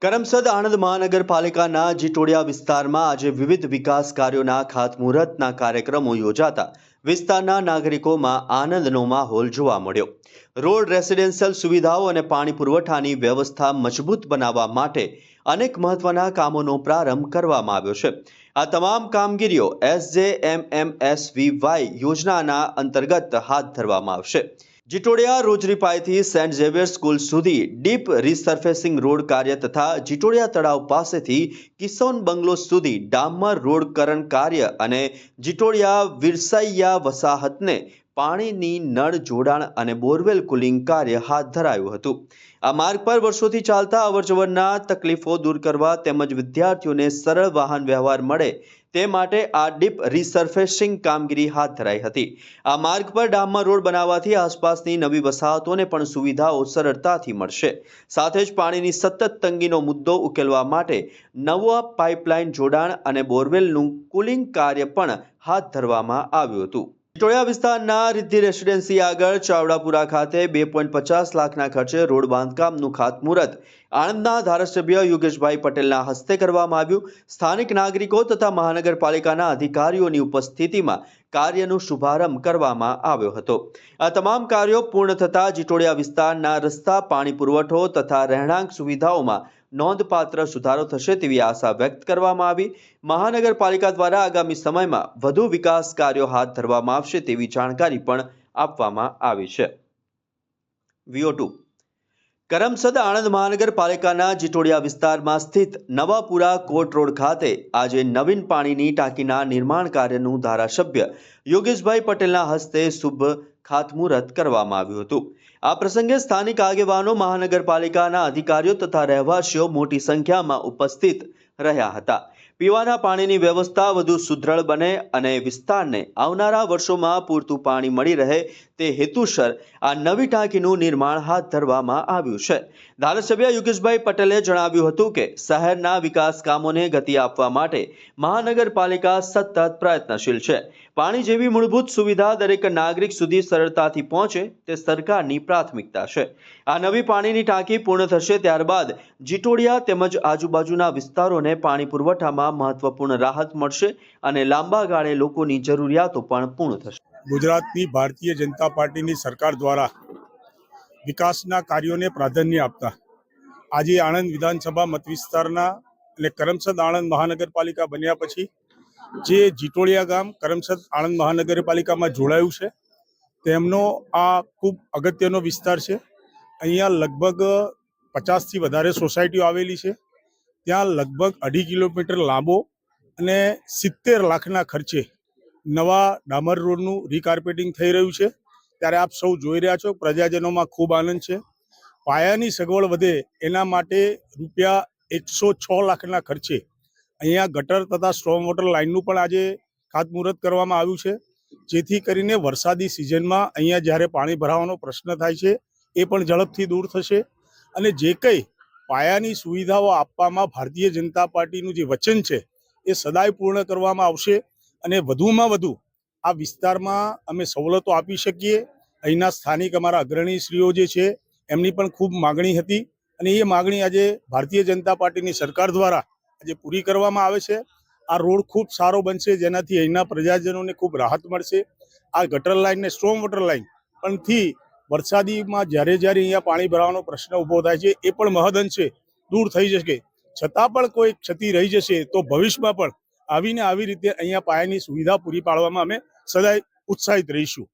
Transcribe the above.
કરમસદ આણંદ મહાનગરપાલિકાના જીટોડિયા વિસ્તારમાં આજે વિવિધ વિકાસ કાર્યોના ખાતમુહૂર્તના કાર્યક્રમો યોજાતા વિસ્તારના નાગરિકોમાં આનંદનો માહોલ જોવા મળ્યો। રોડ, રેસિડેન્શિયલ સુવિધાઓ અને પાણી પુરવઠાની વ્યવસ્થા મજબૂત બનાવવા માટે અનેક મહત્વના કામોનો પ્રારંભ કરવામાં આવ્યો છે। આ તમામ કામગીરીઓ SJMMSVY યોજનાના અંતર્ગત હાથ ધરવામાં આવશે। જીટોડિયા રોજરીપાઈથી સેન્ટ ઝેવિયર સ્કૂલ સુધી ડીપ રીસર્ફેસિંગ રોડ કાર્ય તથા જીટોડિયા તળાવ પાસેથી કિસોન બંગલો સુધી ડામર રોડકરણ કાર્ય અને જીટોડિયા વિરસૈયા વસાહતને પાણીની નળ જોડાણ અને બોરવેલ કુલિંગ કાર્ય હાથ ધરાયું હતું। આ માર્ગ પર વર્ષોથી ચાલતા અવરજવરના તકલીફો દૂર કરવા તેમજ વિદ્યાર્થીઓને સરળ વાહન વ્યવહાર મળે તે માટે આ ડીપ રીસર્ફેસિંગ કામગીરી હાથ ધરાઈ હતી। આ માર્ગ પર ડામર રોડ બનાવવાથી આસપાસની નવી વસાહતોને પણ સુવિધાઓ સરળતાથી મળશે। સાથે જ પાણીની સતત તંગીનો મુદ્દો ઉકેલવા માટે નવા પાઇપલાઇન જોડાણ અને બોરવેલનું કુલિંગ કાર્ય પણ હાથ ધરવામાં આવ્યું હતું। જીટોડિયા વિસ્તારના રિદ્ધિ રેસિડેન્સી આગળ ચાવડાપુરા ખાતે 2.50 લાખના ખર્ચે રોડ બાંધકામનું ખાતમુહૂર્ત આણંદના ધારાસભ્ય યોગેશભાઈ પટેલના હસ્તે કરવામાં આવ્યું। સ્થાનિક નાગરિકો તથા મહાનગરપાલિકાના અધિકારીઓની ઉપસ્થિતિમાં કાર્યનો શુભારંભ કરવામાં આવ્યો હતો। આ તમામ કાર્યો પૂર્ણ થતાં જીટોડિયા વિસ્તારના રસ્તા, પાણી પુરવઠો તથા રહેણાંક સુવિધાઓમાં નોંધપાત્ર સુધારો થશે તેવી આશા વ્યક્ત કરવામાં આવી। મહાનગરપાલિકા દ્વારા આગામી સમયમાં વધુ વિકાસ કાર્યો હાથ ધરવામાં આવશે તેવી જાણકારી પણ આપવામાં આવી છે। VO2 કરમસદ આણંદ મહાનગરપાલિકાના જીટોડિયા વિસ્તારમાં સ્થિત નવાપુરા કોટ રોડ ખાતે આજે નવીન પાણીની ટાંકીના નિર્માણ કાર્યનું ધારાસભ્ય યોગેશભાઈ પટેલના હસ્તે શુભ ખાતમુહૂર્ત કરવામાં આવ્યું હતું। આ પ્રસંગે સ્થાનિક આગેવાનો, મહાનગરપાલિકાના અધિકારીઓ તથા રહેવાસીઓ મોટી સંખ્યામાં ઉપસ્થિત રહ્યા હતા। પીવાના પાણીની વ્યવસ્થા વધુ સુદૃઢ બને અને વિસ્તારને આવનારા વર્ષોમાં પૂરતું પાણી મળી રહે તે હેતુસર આ નવી ટાંકીનું નિર્માણ હાથ ધરવામાં આવ્યું છે। ધારાસભ્ય યોગેશભાઈ પટેલે જણાવ્યું હતું કે શહેરના વિકાસ કામોને ગતિ આપવા માટે મહાનગરપાલિકા સતત પ્રયત્નશીલ છે। પાણી જેવી મૂળભૂત સુવિધા દરેક નાગરિક સુધી સરળતાથી પહોંચે તે સરકારની પ્રાથમિકતા છે। આ નવી પાણીની ટાંકી પૂર્ણ થશે ત્યારબાદ જીટોડિયા તેમજ આજુબાજુના વિસ્તારોને પાણી પુરવઠામાં મહત્વપૂર્ણ રાહત મળશે અને લાંબા ગાળે લોકોની જરૂરિયાતો પણ પૂર્ણ થશે। ગુજરાતની ભારતીય જનતા પાર્ટીની સરકાર દ્વારા વિકાસના કાર્યોને પ્રાધાન્ય આપતા આજે આણંદ વિધાનસભા મત વિસ્તારના અને કરમસદ આણંદ મહાનગરપાલિકા બન્યા પછી જે જીટોડિયા ગામ કરમસદ આણંદ મહાનગરપાલિકામાં જોડાયું છે તેમનો આ ખૂબ અગત્યનો વિસ્તાર છે। અહીંયા લગભગ 50થી વધારે સોસાયટીઓ આવેલી છે। ત્યાં લગભગ 2.5 કિલોમીટર લાંબો અને 70 લાખના ખર્ચે નવા ડામર રોડનું રીકાર્પેટિંગ થઈ રહ્યું છે। ત્યારે આપ સૌ જોઈ રહ્યા છો, પ્રજાજનોમાં ખૂબ આનંદ છે। પાયાની સગવડ વધે એના માટે રૂપિયા 106 લાખના ખર્ચે અહીંયા ગટર તથા સ્ટ્રોમ વોટર લાઇનનું પણ આજે ખાતમુહૂર્ત કરવામાં આવ્યું છે, જેથી કરીને વરસાદી સિઝનમાં અહીંયા જ્યારે પાણી ભરાવાનો પ્રશ્ન થાય છે એ પણ ઝડપથી દૂર થશે અને જે કંઈ પાયાની સુવિધાઓ આપવામાં ભારતીય જનતા પાર્ટીનું જે વચન છે એ સદાય પૂર્ણ કરવામાં આવશે અને વધુમાં વધુ આ વિસ્તારમાં અમે સવલતો આપી શકીએ। અહીંના સ્થાનિક અમારા અગ્રણીશ્રીઓ જે છે એમની પણ ખૂબ માગણી હતી અને એ માગણી આજે ભારતીય જનતા પાર્ટીની સરકાર દ્વારા આજે પૂરી કરવામાં આવે છે। આ રોડ ખૂબ સારો બનશે, જેનાથી અહીંના પ્રજાજનોને ખૂબ રાહત મળશે। આ ગટર લાઇન ને સ્ટ્રોમ વોટર લાઇન પણથી વરસાદીમાં જ્યારે અહીંયા પાણી ભરાવાનો પ્રશ્ન ઊભો થાય છે એ પણ મહદઅંશે દૂર થઈ જશે। છતાં પણ કોઈ ક્ષતિ રહી જશે તો ભવિષ્યમાં પણ આવી રીતે અહીંયા પાયાની સુવિધા પૂરી પાડવામાં અમે સદાય ઉત્સાહિત રહીશું।